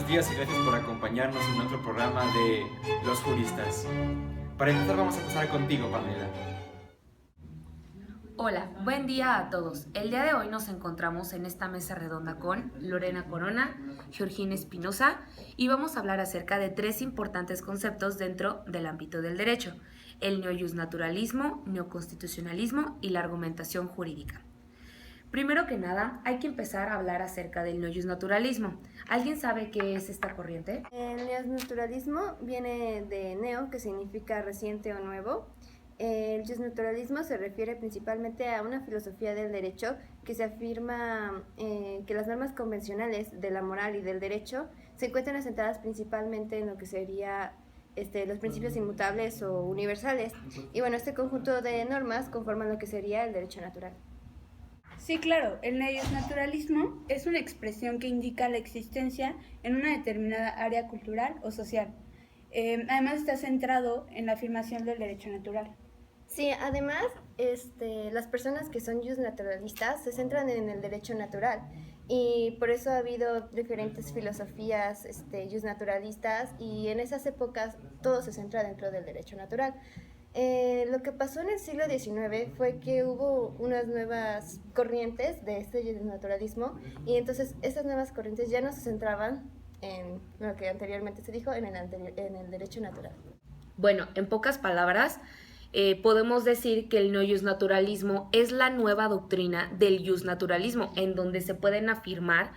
días y gracias por acompañarnos en otro programa de Los Juristas. Para empezar vamos a empezar contigo, Pamela. Hola, buen día a todos. El día de hoy nos encontramos en esta mesa redonda con Lorena Corona, Georgina Espinosa y vamos a hablar acerca de tres importantes conceptos dentro del ámbito del derecho: el neojusnaturalismo, neoconstitucionalismo y la argumentación jurídica. Primero que nada, hay que empezar a hablar acerca del neojusnaturalismo. ¿Alguien sabe qué es esta corriente? El neonaturalismo viene de neo, que significa reciente o nuevo. El justnaturalismo se refiere principalmente a una filosofía del derecho que se afirma que las normas convencionales de la moral y del derecho se encuentran asentadas principalmente en lo que sería los principios inmutables o universales. Y bueno, este conjunto de normas conforman lo que sería el derecho natural. Sí, claro, el neojusnaturalismo es una expresión que indica la existencia en una determinada área cultural o social. Además está centrado en la afirmación del derecho natural. Sí, además, las personas que son justnaturalistas se centran en el derecho natural y por eso ha habido diferentes filosofías justnaturalistas y en esas épocas todo se centra dentro del derecho natural. Lo que pasó en el siglo XIX fue que hubo unas nuevas corrientes de este justnaturalismo y entonces esas nuevas corrientes ya no se centraban en lo que anteriormente se dijo en el derecho natural. Bueno, en pocas palabras, podemos decir que el neojusnaturalismo es la nueva doctrina del justnaturalismo, en donde se pueden afirmar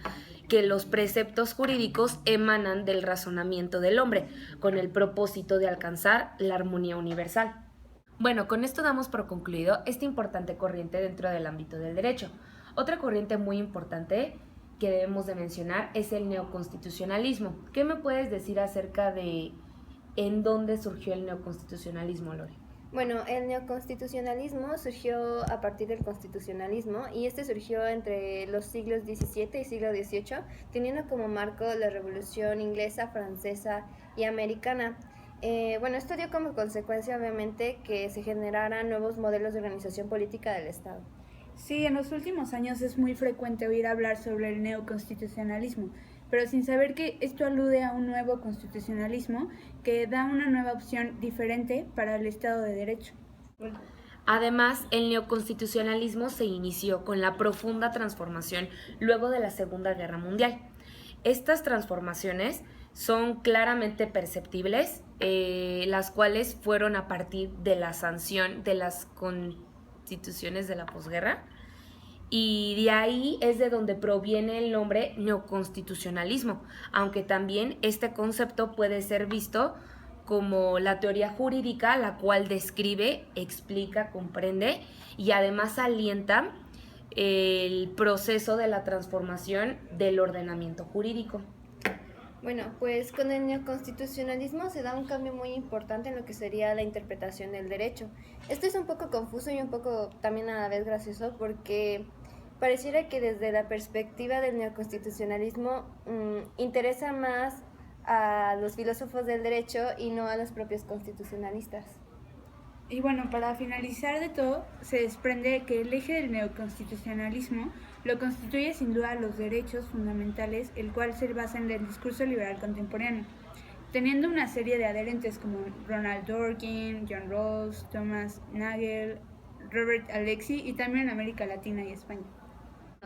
que los preceptos jurídicos emanan del razonamiento del hombre, con el propósito de alcanzar la armonía universal. Bueno, con esto damos por concluido esta importante corriente dentro del ámbito del derecho. Otra corriente muy importante que debemos de mencionar es el neoconstitucionalismo. ¿Qué me puedes decir acerca de en dónde surgió el neoconstitucionalismo, Lore? Bueno, el neoconstitucionalismo surgió a partir del constitucionalismo y surgió entre los siglos XVII y siglo XVIII, teniendo como marco la Revolución Inglesa, Francesa y Americana. Esto dio como consecuencia, obviamente, que se generaran nuevos modelos de organización política del Estado. Sí, en los últimos años es muy frecuente oír hablar sobre el neoconstitucionalismo, pero sin saber que esto alude a un nuevo constitucionalismo que da una nueva opción diferente para el Estado de Derecho. Además, el neoconstitucionalismo se inició con la profunda transformación luego de la Segunda Guerra Mundial. Estas transformaciones son claramente perceptibles, las cuales fueron a partir de la sanción de las constituciones de la posguerra, y de ahí es de donde proviene el nombre neoconstitucionalismo, aunque también este concepto puede ser visto como la teoría jurídica, la cual describe, explica, comprende y además alienta el proceso de la transformación del ordenamiento jurídico. Bueno, pues con el neoconstitucionalismo se da un cambio muy importante en lo que sería la interpretación del derecho. Esto es un poco confuso y un poco también a la vez gracioso porque pareciera que desde la perspectiva del neoconstitucionalismo interesa más a los filósofos del derecho y no a los propios constitucionalistas. Y bueno, para finalizar de todo, se desprende que el eje del neoconstitucionalismo lo constituye sin duda los derechos fundamentales, el cual se basa en el discurso liberal contemporáneo, teniendo una serie de adherentes como Ronald Dworkin, John Rawls, Thomas Nagel, Robert Alexy y también en América Latina y España.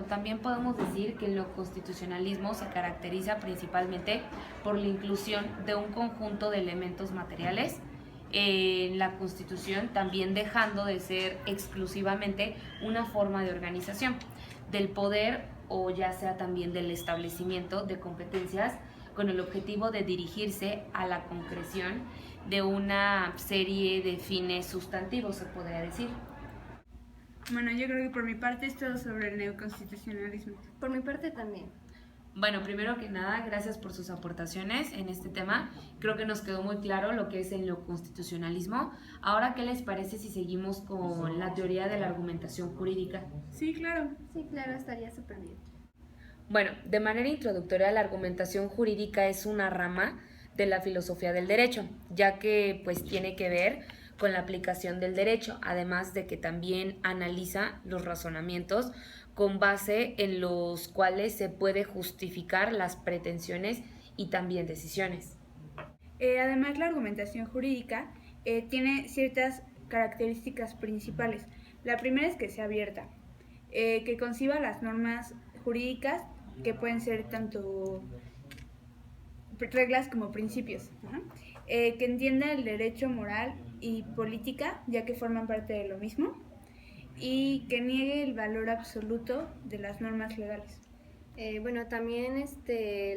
También podemos decir que el neoconstitucionalismo se caracteriza principalmente por la inclusión de un conjunto de elementos materiales en la Constitución, también dejando de ser exclusivamente una forma de organización del poder o ya sea también del establecimiento de competencias con el objetivo de dirigirse a la concreción de una serie de fines sustantivos, se podría decir. Bueno, yo creo que por mi parte es todo sobre el neoconstitucionalismo. Por mi parte también. Bueno, primero que nada, gracias por sus aportaciones en este tema. Creo que nos quedó muy claro lo que es el neoconstitucionalismo. Ahora, ¿qué les parece si seguimos con la teoría de la argumentación jurídica? Sí, claro. Sí, claro, estaría súper bien. Bueno, de manera introductoria, la argumentación jurídica es una rama de la filosofía del derecho, ya que pues tiene que ver con la aplicación del derecho, además de que también analiza los razonamientos con base en los cuales se puede justificar las pretensiones y también decisiones. Además, la argumentación jurídica tiene ciertas características principales. La primera es que sea abierta, que conciba las normas jurídicas, que pueden ser tanto reglas como principios, que entienda el derecho moral y política, ya que forman parte de lo mismo, y que niegue el valor absoluto de las normas legales. Bueno, también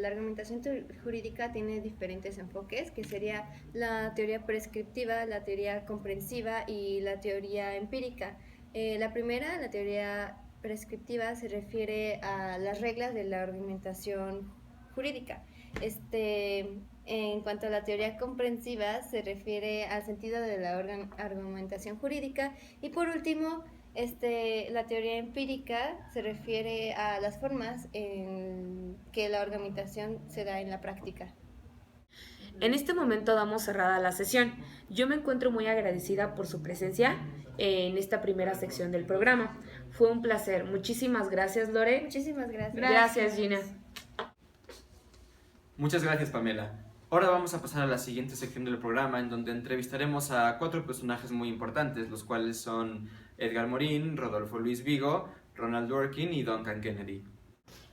la argumentación jurídica tiene diferentes enfoques, que sería la teoría prescriptiva, la teoría comprensiva y la teoría empírica. La primera, la teoría prescriptiva, se refiere a las reglas de la argumentación jurídica. En cuanto a la teoría comprensiva, se refiere al sentido de la argumentación jurídica. Y por último, la teoría empírica se refiere a las formas en que la argumentación se da en la práctica. En este momento damos cerrada la sesión. Yo me encuentro muy agradecida por su presencia en esta primera sección del programa. Fue un placer. Muchísimas gracias, Lore. Muchísimas gracias. Gracias, Gina. Muchas gracias, Pamela. Ahora vamos a pasar a la siguiente sección del programa, en donde entrevistaremos a 4 personajes muy importantes, los cuales son Edgar Morin, Rodolfo Luis Vigo, Ronald Dworkin y Duncan Kennedy.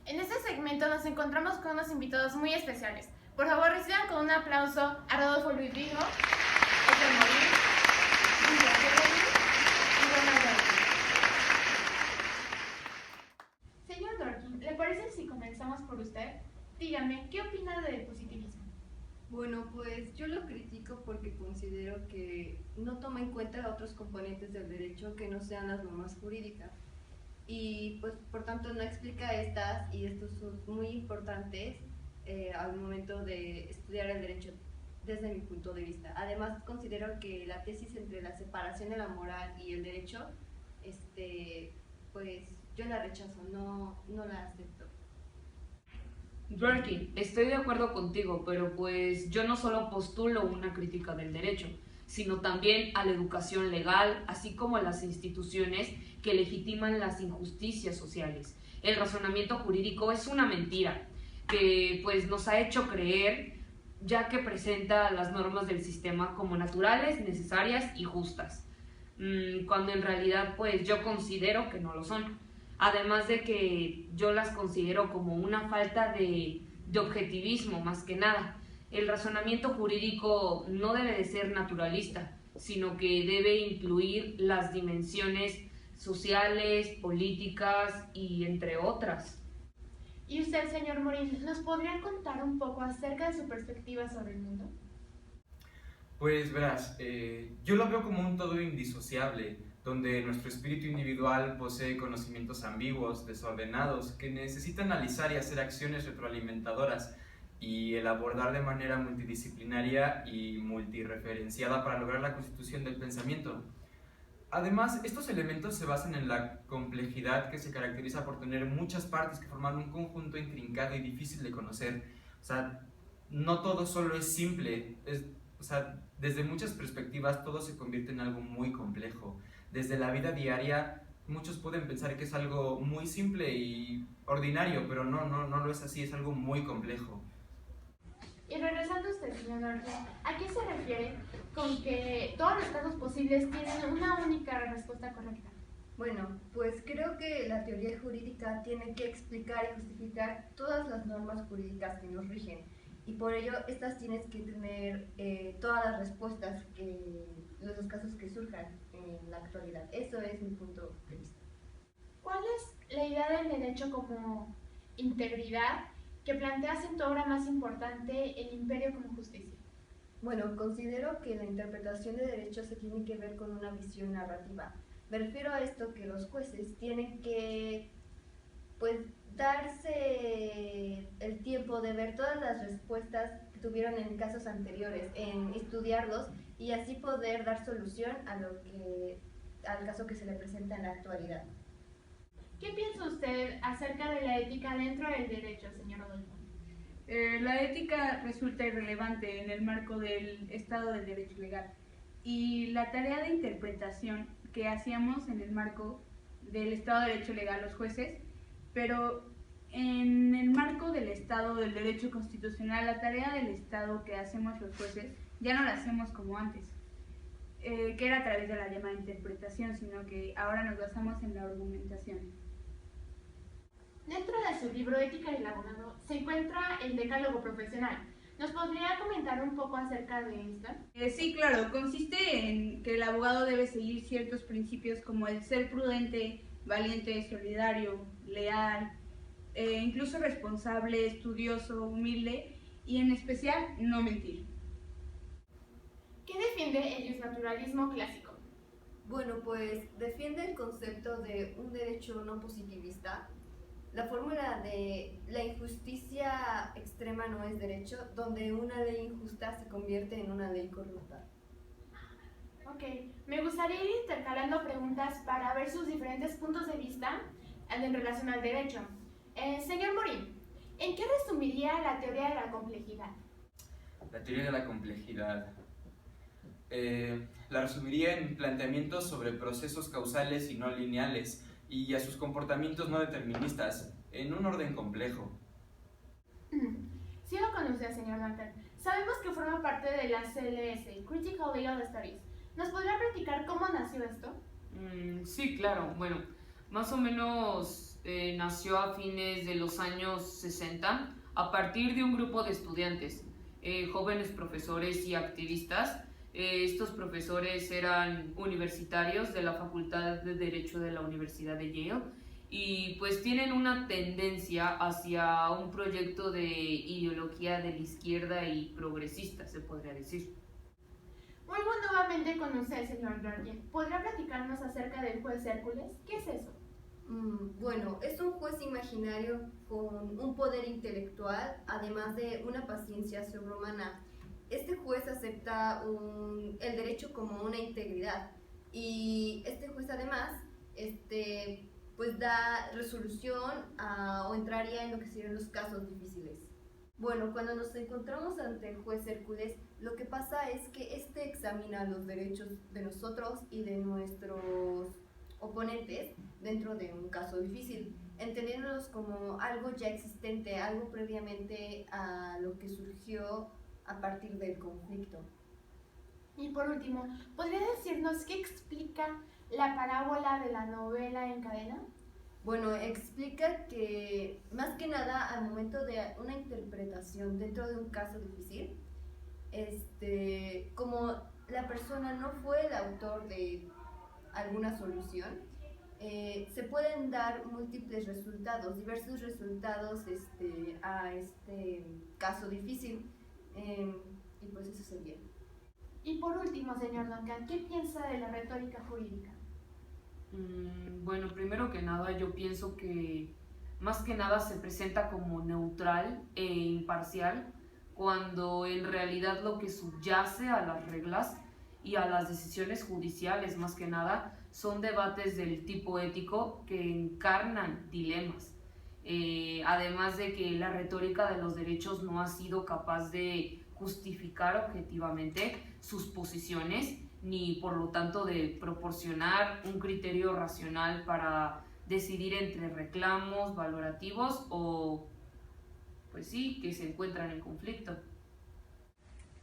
En este segmento nos encontramos con unos invitados muy especiales. Por favor, reciban con un aplauso a Rodolfo Luis Vigo, Edgar Morin, Duncan Kennedy y Ronald Dworkin. Señor Dworkin, ¿le parece si comenzamos por usted? Dígame, ¿qué opina del positivismo? Bueno, pues yo lo critico porque considero que no toma en cuenta otros componentes del derecho que no sean las normas jurídicas y pues por tanto no explica estas, y estos son muy importantes al momento de estudiar el derecho desde mi punto de vista. Además, considero que la tesis entre la separación de la moral y el derecho, pues yo la rechazo, no la acepto. Dworkin, estoy de acuerdo contigo, pero pues yo no solo postulo una crítica del derecho, sino también a la educación legal, así como a las instituciones que legitiman las injusticias sociales. El razonamiento jurídico es una mentira que pues nos ha hecho creer, ya que presenta las normas del sistema como naturales, necesarias y justas, cuando en realidad pues yo considero que no lo son. Además de que yo las considero como una falta de objetivismo más que nada. El razonamiento jurídico no debe de ser naturalista, sino que debe incluir las dimensiones sociales, políticas y entre otras. ¿Y usted, señor Morin, nos podría contar un poco acerca de su perspectiva sobre el mundo? Pues verás, yo lo veo como un todo indisociable, donde nuestro espíritu individual posee conocimientos ambiguos, desordenados, que necesita analizar y hacer acciones retroalimentadoras y el abordar de manera multidisciplinaria y multireferenciada para lograr la constitución del pensamiento. Además, estos elementos se basan en la complejidad que se caracteriza por tener muchas partes que forman un conjunto intrincado y difícil de conocer. O sea, no todo solo es simple, desde muchas perspectivas todo se convierte en algo muy complejo. Desde la vida diaria, muchos pueden pensar que es algo muy simple y ordinario, pero no lo es así, es algo muy complejo. Y regresando a usted, señor Dworkin, ¿a qué se refiere con que todos los casos posibles tienen una única respuesta correcta? Bueno, pues creo que la teoría jurídica tiene que explicar y justificar todas las normas jurídicas que nos rigen, y por ello estas tienes que tener todas las respuestas que los casos que surjan en la actualidad. Eso es mi punto de vista. ¿Cuál es la idea del derecho como integridad que planteas en tu obra más importante, El Imperio como Justicia? Bueno, considero que la interpretación de derecho se tiene que ver con una visión narrativa. Me refiero a esto, que los jueces tienen que pues darse el tiempo de ver todas las respuestas que tuvieron en casos anteriores, en estudiarlos y así poder dar solución al caso que se le presenta en la actualidad. ¿Qué piensa usted acerca de la ética dentro del derecho, señor Rodolfo? La ética resulta irrelevante en el marco del Estado del Derecho Legal, y la tarea de interpretación que hacíamos en el marco del Estado de Derecho Legal los jueces, pero En el marco del Estado del Derecho Constitucional, la tarea del Estado que hacemos los jueces ya no la hacemos como antes, que era a través de la llamada interpretación, sino que ahora nos basamos en la argumentación. Dentro de su libro Ética del Abogado se encuentra el decálogo profesional. ¿Nos podría comentar un poco acerca de esto? Sí, claro, consiste en que el abogado debe seguir ciertos principios como el ser prudente, valiente, solidario, leal, incluso responsable, estudioso, humilde y en especial no mentir. ¿Qué defiende el justnaturalismo clásico? Bueno, pues defiende el concepto de un derecho no positivista, la fórmula de la injusticia extrema no es derecho, donde una ley injusta se convierte en una ley corrupta. Ok, me gustaría ir intercalando preguntas para ver sus diferentes puntos de vista en relación al derecho. Señor Morín, ¿en qué resumiría la teoría de la complejidad? La teoría de la complejidad. La resumiría en planteamientos sobre procesos causales y no lineales y a sus comportamientos no deterministas, en un orden complejo. Sigo con usted, señor Duncan. Sabemos que forma parte de la CLS, Critical Legal Studies. ¿Nos podría platicar cómo nació esto? Sí, claro. Bueno, más o menos nació a fines de los años 60 a partir de un grupo de estudiantes, jóvenes profesores y activistas. Estos profesores eran universitarios de la Facultad de Derecho de la Universidad de Yale y pues tienen una tendencia hacia un proyecto de ideología de la izquierda y progresista, se podría decir. Vuelvo nuevamente con usted, señor George. ¿Podría platicarnos acerca del juez Hércules? ¿Qué es eso? Bueno, es un juez imaginario con un poder intelectual, además de una paciencia sobrehumana. Este juez acepta el derecho como una integridad y este juez además pues da resolución o entraría en lo que serían los casos difíciles. Bueno, cuando nos encontramos ante el juez Hércules, lo que pasa es que examina los derechos de nosotros y de nuestros oponentes dentro de un caso difícil, entendiéndolos como algo ya existente, algo previamente a lo que surgió a partir del conflicto. Y por último, ¿podría decirnos qué explica la parábola de la novela en cadena? Bueno, explica que más que nada al momento de una interpretación dentro de un caso difícil, como la persona no fue el autor de alguna solución, se pueden dar múltiples resultados, diversos resultados a este caso difícil. Y pues eso sería. Y por último, señor Duncan, ¿qué piensa de la retórica jurídica? Bueno, primero que nada yo pienso que más que nada se presenta como neutral e imparcial cuando en realidad lo que subyace a las reglas y a las decisiones judiciales más que nada son debates del tipo ético que encarnan dilemas. Además de que la retórica de los derechos no ha sido capaz de justificar objetivamente sus posiciones ni por lo tanto de proporcionar un criterio racional para decidir entre reclamos valorativos o, pues sí, que se encuentran en conflicto.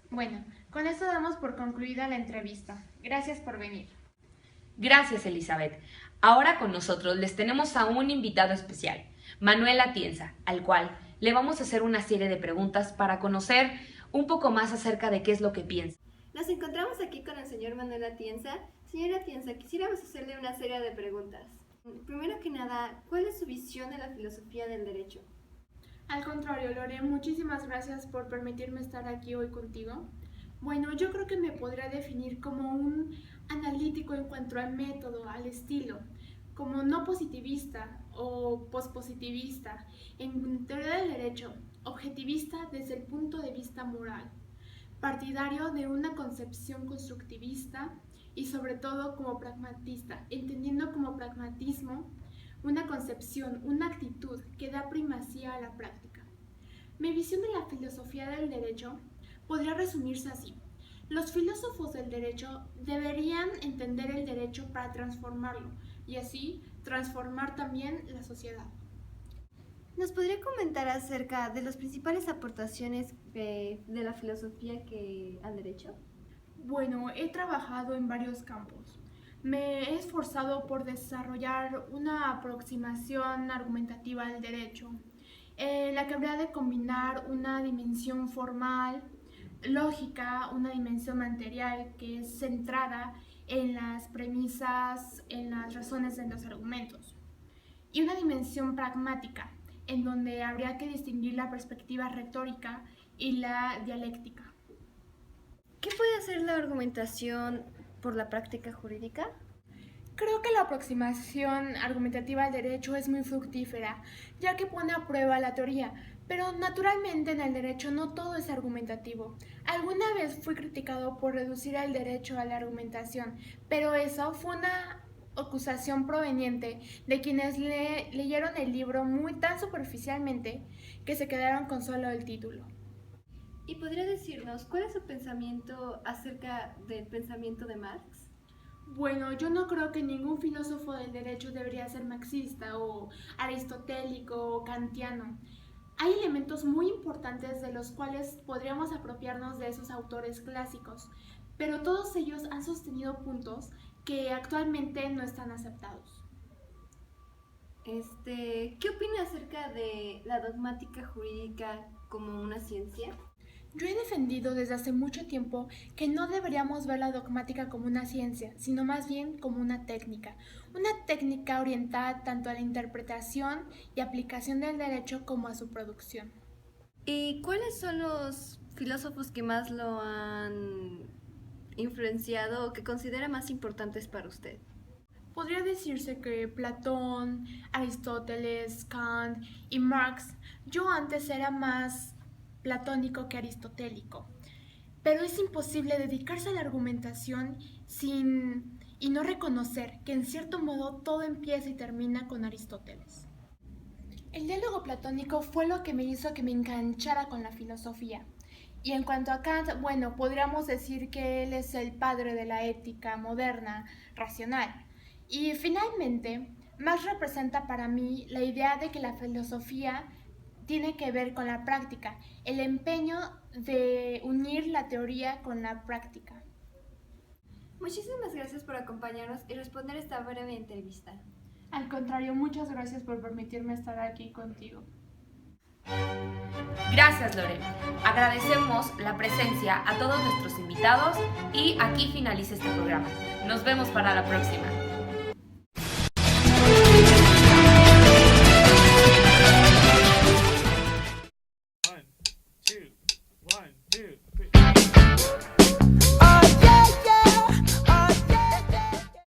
Bueno, con eso damos por concluida la entrevista. Gracias por venir. Gracias, Elizabeth. Ahora con nosotros les tenemos a un invitado especial, Manuel Atienza, al cual le vamos a hacer una serie de preguntas para conocer un poco más acerca de qué es lo que piensa. Nos encontramos aquí con el señor Manuel Atienza. Señor Atienza, quisiéramos hacerle una serie de preguntas. Primero que nada, ¿cuál es su visión de la filosofía del derecho? Al contrario, Lore, muchísimas gracias por permitirme estar aquí hoy contigo. Bueno, yo creo que me podría definir como un analítico en cuanto al método, al estilo, como no positivista o pospositivista, en teoría del derecho, objetivista desde el punto de vista moral, partidario de una concepción constructivista y sobre todo como pragmatista, entendiendo como pragmatismo una concepción, una actitud que da primacía a la práctica. Mi visión de la filosofía del derecho podría resumirse así. Los filósofos del derecho deberían entender el derecho para transformarlo y así transformar también la sociedad. ¿Nos podría comentar acerca de las principales aportaciones de la filosofía al derecho? Bueno, he trabajado en varios campos. Me he esforzado por desarrollar una aproximación argumentativa al derecho, en la que habría de combinar una dimensión formal, lógica, una dimensión material que es centrada en las premisas, en las razones de los argumentos, y una dimensión pragmática, en donde habría que distinguir la perspectiva retórica y la dialéctica. ¿Qué puede hacer la argumentación por la práctica jurídica? Creo que la aproximación argumentativa al derecho es muy fructífera, ya que pone a prueba la teoría, pero naturalmente en el derecho no todo es argumentativo. Alguna vez fui criticado por reducir el derecho a la argumentación, pero eso fue una acusación proveniente de quienes leyeron el libro muy tan superficialmente que se quedaron con solo el título. ¿Y podría decirnos cuál es su pensamiento acerca del pensamiento de Marx? Bueno, yo no creo que ningún filósofo del derecho debería ser marxista o aristotélico o kantiano. Hay elementos muy importantes de los cuales podríamos apropiarnos de esos autores clásicos, pero todos ellos han sostenido puntos que actualmente no están aceptados. ¿Qué opina acerca de la dogmática jurídica como una ciencia? Yo he defendido desde hace mucho tiempo que no deberíamos ver la dogmática como una ciencia, sino más bien como una técnica orientada tanto a la interpretación y aplicación del derecho como a su producción. ¿Y cuáles son los filósofos que más lo han influenciado o que considera más importantes para usted? Podría decirse que Platón, Aristóteles, Kant y Marx. Yo antes era más platónico que aristotélico, pero es imposible dedicarse a la argumentación y no reconocer que en cierto modo todo empieza y termina con Aristóteles. El diálogo platónico fue lo que me hizo que me enganchara con la filosofía. Y en cuanto a Kant, bueno, podríamos decir que él es el padre de la ética moderna, racional. Y finalmente, Marx representa para mí la idea de que la filosofía tiene que ver con la práctica, el empeño de unir la teoría con la práctica. Muchísimas gracias por acompañarnos y responder esta breve entrevista. Al contrario, muchas gracias por permitirme estar aquí contigo. Gracias, Lore. Agradecemos la presencia a todos nuestros invitados y aquí finaliza este programa. Nos vemos para la próxima.